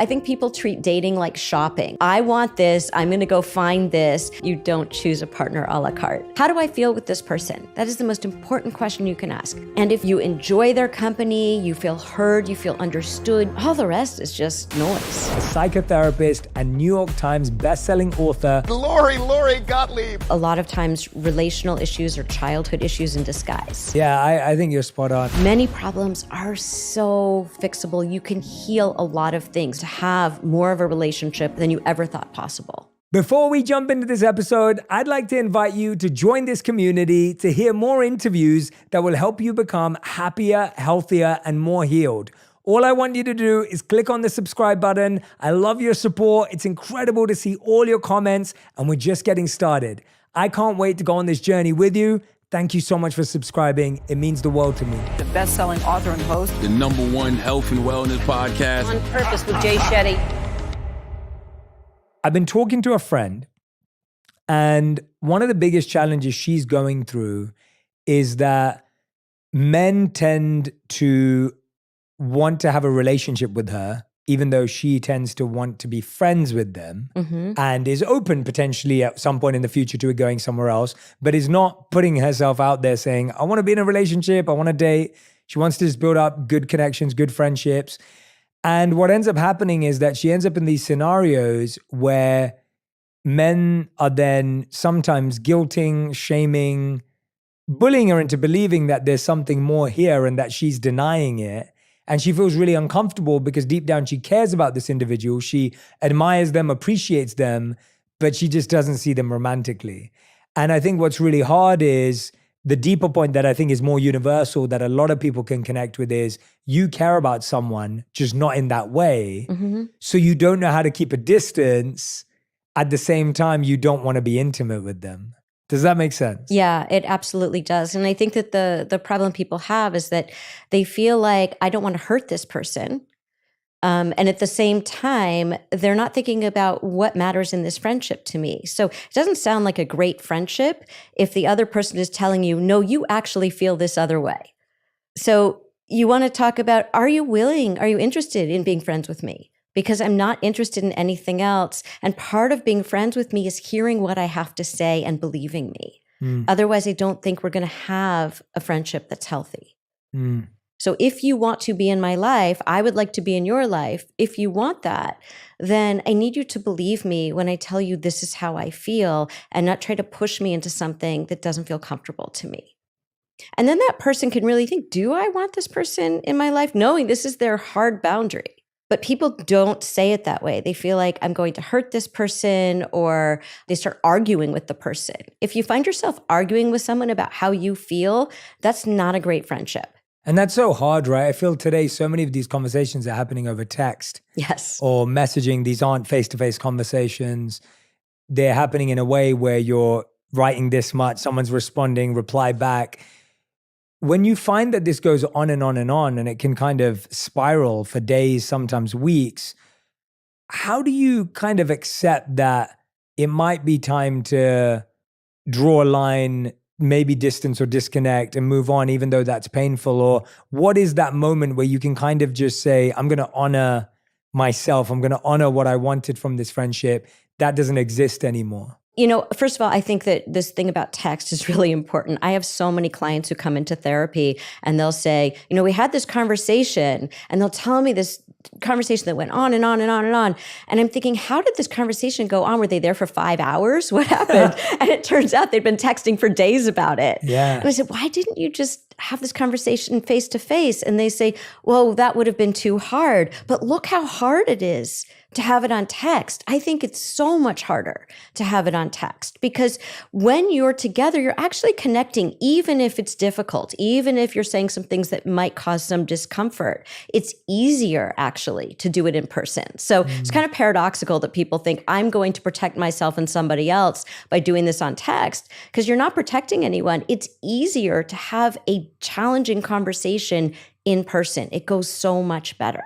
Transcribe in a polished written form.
I think people treat dating like shopping. I want this, I'm gonna go find this. You don't choose a partner a la carte. How do I feel with this person? That is the most important question you can ask. And if you enjoy their company, you feel heard, you feel understood, all the rest is just noise. A psychotherapist and New York Times bestselling author, Lori Gottlieb. A lot of times, relational issues are childhood issues in disguise. Yeah, I think you're spot on. Many problems are so fixable. You can heal a lot of things to have more of a relationship than you ever thought possible. Before we jump into this episode, I'd like to invite you to join this community to hear more interviews that will help you become happier, healthier, and more healed. All I want you to do is click on the subscribe button. I love your support. It's incredible to see all your comments, and we're just getting started. I can't wait to go on this journey with you. Thank you so much for subscribing. It means the world to me. The best-selling author and host. The #1 health and wellness podcast. On Purpose with Jay Shetty. I've been talking to a friend, and one of the biggest challenges she's going through is that men tend to want to have a relationship with her, even though she tends to want to be friends with them and is open potentially at some point in the future to it going somewhere else, but is not putting herself out there saying, I want to be in a relationship, I want to date. She wants to just build up good connections, good friendships. And what ends up happening is that she ends up in these scenarios where men are then sometimes guilting, shaming, bullying her into believing that there's something more here and that she's denying it. And she feels really uncomfortable because deep down she cares about this individual. She admires them, appreciates them, but she just doesn't see them romantically. And I think what's really hard is the deeper point that I think is more universal that a lot of people can connect with is you care about someone, just not in that way. So you don't know how to keep a distance. At the same time, you don't want to be intimate with them. Does that make sense? Yeah, it absolutely does. And I think that the problem people have is that they feel like, I don't want to hurt this person. And at the same time, they're not thinking about what matters in this friendship to me. So it doesn't sound like a great friendship if the other person is telling you, no, you actually feel this other way. So you want to talk about, are you interested in being friends with me? Because I'm not interested in anything else. And part of being friends with me is hearing what I have to say and believing me. Otherwise, I don't think we're going to have a friendship that's healthy. So if you want to be in my life, I would like to be in your life. If you want that, then I need you to believe me when I tell you this is how I feel and not try to push me into something that doesn't feel comfortable to me. And then that person can really think, do I want this person in my life? Knowing this is their hard boundary. But people don't say it that way. They feel like I'm going to hurt this person, or they start arguing with the person. If you find yourself arguing with someone about how you feel, that's not a great friendship. And that's so hard, right? I feel today so many of these conversations are happening over text. Yes. Or messaging. These aren't face-to-face conversations. They're happening in a way where you're writing this much, someone's responding, reply back. When you find that this goes on and on and on, and it can kind of spiral for days, sometimes weeks, how do you kind of accept that it might be time to draw a line, maybe distance or disconnect and move on, even though that's painful? Or what is that moment where you can kind of just say, I'm going to honor myself, I'm going to honor what I wanted from this friendship, that doesn't exist anymore? You know, first of all, I think that this thing about text is really important. I have so many clients who come into therapy and they'll say, you know, we had this conversation, and they'll tell me this conversation that went on and on and on and on. And I'm thinking, how did this conversation go on? Were they there for 5 hours? What happened? And it turns out they'd been texting for days about it. Yeah. And I said, why didn't you just have this conversation face to face? And they say, well, that would have been too hard. But look how hard it is to have it on text. I think it's so much harder to have it on text, because when you're together, you're actually connecting, even if it's difficult, even if you're saying some things that might cause some discomfort. It's easier actually to do it in person. So it's kind of paradoxical that people think I'm going to protect myself and somebody else by doing this on text, because you're not protecting anyone. It's easier to have a challenging conversation in person. It goes so much better.